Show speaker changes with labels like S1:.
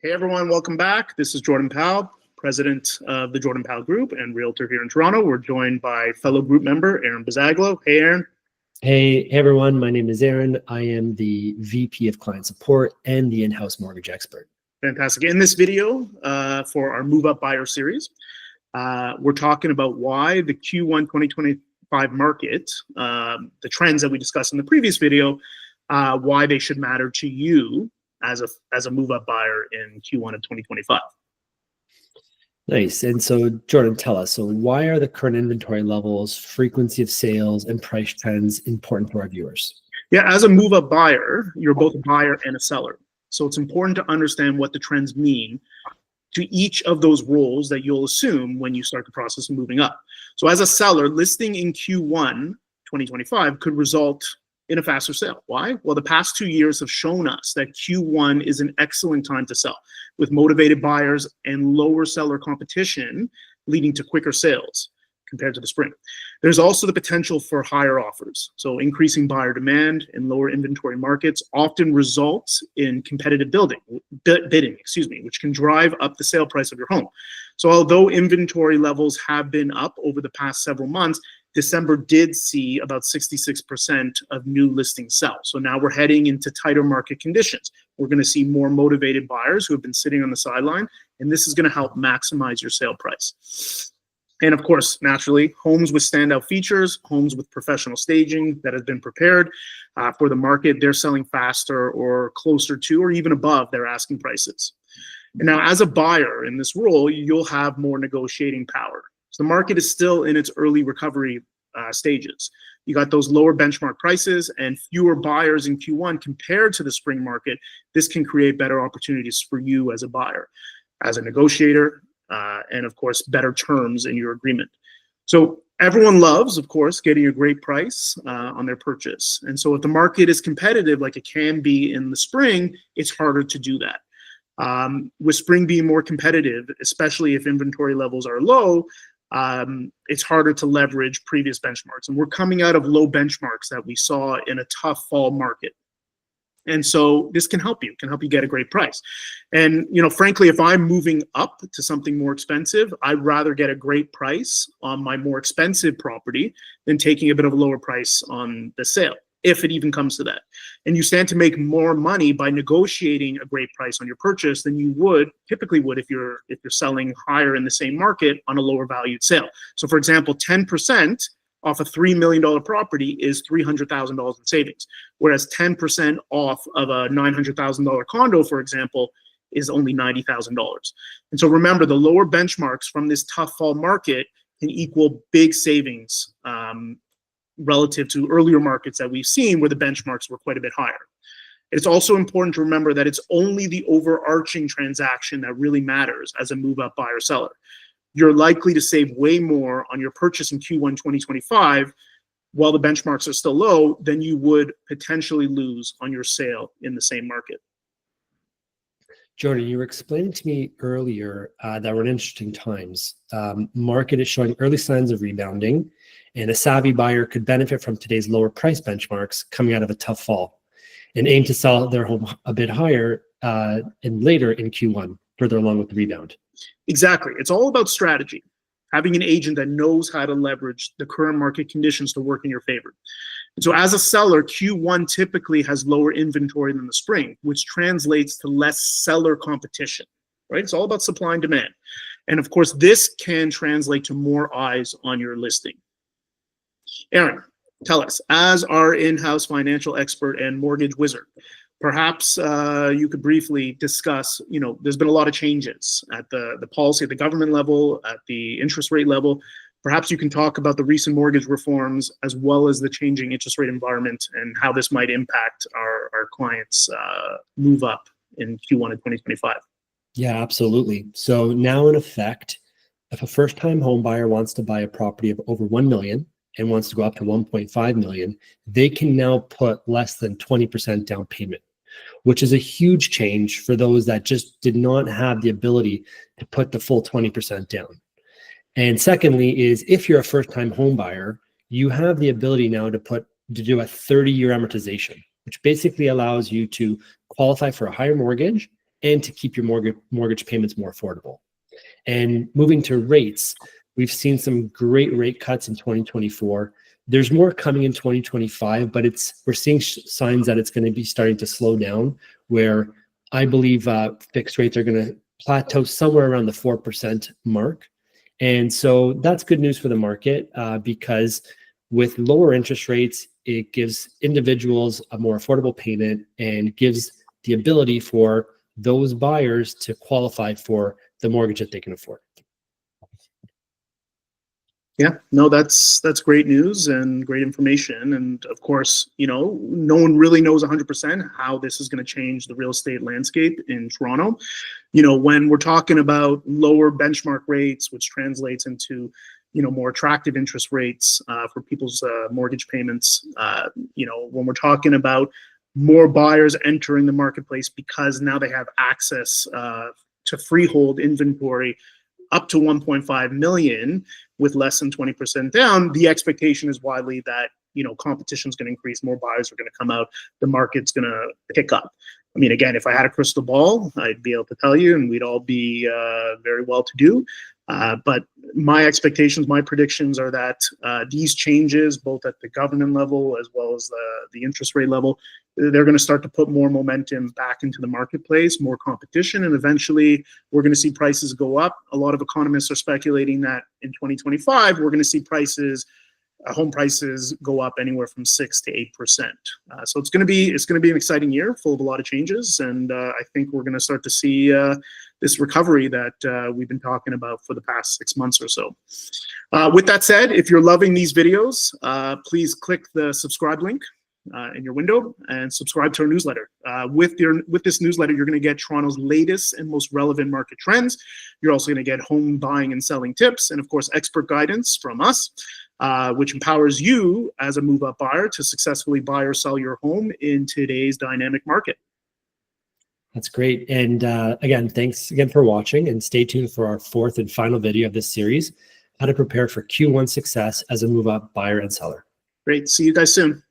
S1: Hey everyone, welcome back. This is Jordan Powell, president of the Jordan Powell Group and realtor here in Toronto. We're joined by fellow group member Aaron Bazaglo. Hey Aaron.
S2: Hey everyone, my name is Aaron. I am the VP of Client Support and the in-house mortgage expert.
S1: Fantastic. In this video for our Move Up Buyer series, we're talking about why the Q1 2025 market, the trends that we discussed in the previous video, why they should matter to you as a move-up buyer in Q1 of 2025.
S2: Nice. And so, Jordan, tell us, so why are the current inventory levels, frequency of sales, and price trends important to our viewers?
S1: Yeah, as a move-up buyer, you're both a buyer and a seller. So it's important to understand what the trends mean to each of those roles that you'll assume when you start the process of moving up. So as a seller, listing in Q1 2025 could result in a faster sale. Why? Well, the past 2 years have shown us that Q1 is an excellent time to sell, with motivated buyers and lower seller competition leading to quicker sales compared to the spring. There's also the potential for higher offers. So increasing buyer demand in lower inventory markets often results in competitive bidding, which can drive up the sale price of your home. So although inventory levels have been up over the past several months, December did see about 66% of new listings sell. So now we're heading into tighter market conditions. We're going to see more motivated buyers who have been sitting on the sideline, and this is going to help maximize your sale price. And of course, naturally, homes with standout features, homes with professional staging that has been prepared for the market, they're selling faster or closer to or even above their asking prices. And now as a buyer in this role, you'll have more negotiating power. So the market is still in its early recovery stages. You got those lower benchmark prices and fewer buyers in Q1 compared to the spring market. This can create better opportunities for you as a buyer, as a negotiator, and of course, better terms in your agreement. So everyone loves, of course, getting a great price on their purchase. And so if the market is competitive like it can be in the spring, it's harder to do that. With spring being more competitive, especially if inventory levels are low, it's harder to leverage previous benchmarks. And we're coming out of low benchmarks that we saw in a tough fall market. And so this can help you get a great price. And, frankly, if I'm moving up to something more expensive, I'd rather get a great price on my more expensive property than taking a bit of a lower price on the sale, if it even comes to that. And you stand to make more money by negotiating a great price on your purchase than you typically would if you're selling higher in the same market on a lower valued sale. So for example, 10% off a $3 million property is $300,000 in savings, whereas 10% off of a $900,000 condo, for example, is only $90,000. And so remember, the lower benchmarks from this tough fall market can equal big savings relative to earlier markets that we've seen where the benchmarks were quite a bit higher. It's also important to remember that it's only the overarching transaction that really matters as a move-up buyer seller. You're likely to save way more on your purchase in Q1 2025 while the benchmarks are still low than you would potentially lose on your sale in the same market.
S2: Jordan, you were explaining to me earlier that we're in interesting times. Market is showing early signs of rebounding, and a savvy buyer could benefit from today's lower price benchmarks coming out of a tough fall and aim to sell their home a bit higher and later in Q1, further along with the rebound.
S1: Exactly. It's all about strategy. Having an agent that knows how to leverage the current market conditions to work in your favor. And so as a seller, Q1 typically has lower inventory than the spring, which translates to less seller competition, right? It's all about supply and demand. And of course, this can translate to more eyes on your listing. Aaron, tell us, as our in-house financial expert and mortgage wizard, perhaps you could briefly discuss, there's been a lot of changes at the policy, at the government level, at the interest rate level. Perhaps you can talk about the recent mortgage reforms as well as the changing interest rate environment and how this might impact our clients' move up in Q1 of 2025.
S2: Yeah, absolutely. So now in effect, if a first-time home buyer wants to buy a property of over $1 million and wants to go up to 1.5 million, they can now put less than 20% down payment, which is a huge change for those that just did not have the ability to put the full 20% down. And secondly is if you're a first-time home buyer, you have the ability now to do a 30-year amortization, which basically allows you to qualify for a higher mortgage and to keep your mortgage payments more affordable. And moving to rates, we've seen some great rate cuts in 2024. There's more coming in 2025, but we're seeing signs that it's going to be starting to slow down, where I believe fixed rates are going to plateau somewhere around the 4% mark. And so that's good news for the market because with lower interest rates, it gives individuals a more affordable payment and gives the ability for those buyers to qualify for the mortgage that they can afford.
S1: Yeah, no, that's great news and great information. And of course, no one really knows 100% how this is going to change the real estate landscape in Toronto. When we're talking about lower benchmark rates, which translates into, more attractive interest rates for people's mortgage payments, when we're talking about more buyers entering the marketplace because now they have access to freehold inventory up to 1.5 million with less than 20% down, the expectation is widely that, competition is going to increase, more buyers are going to come out, the market's going to pick up. I mean, again, if I had a crystal ball, I'd be able to tell you, and we'd all be very well to do. But my expectations, my predictions are that these changes, both at the government level as well as the interest rate level, they're going to start to put more momentum back into the marketplace, more competition, and eventually we're going to see prices go up. A lot of economists are speculating that in 2025, we're going to see home prices go up anywhere from 6 to 8%. So it's going to be an exciting year full of a lot of changes, and I think we're going to start to see this recovery that we've been talking about for the past 6 months or so. With that said, if you're loving these videos, please click the subscribe link in your window and subscribe to our newsletter. With this newsletter, you're going to get Toronto's latest and most relevant market trends. You're also going to get home buying and selling tips, and of course, expert guidance from us, which empowers you as a move-up buyer to successfully buy or sell your home in today's dynamic market.
S2: That's great. And again, thanks again for watching, and stay tuned for our 4th and final video of this series, how to prepare for Q1 success as a move-up buyer and seller.
S1: Great. See you guys soon.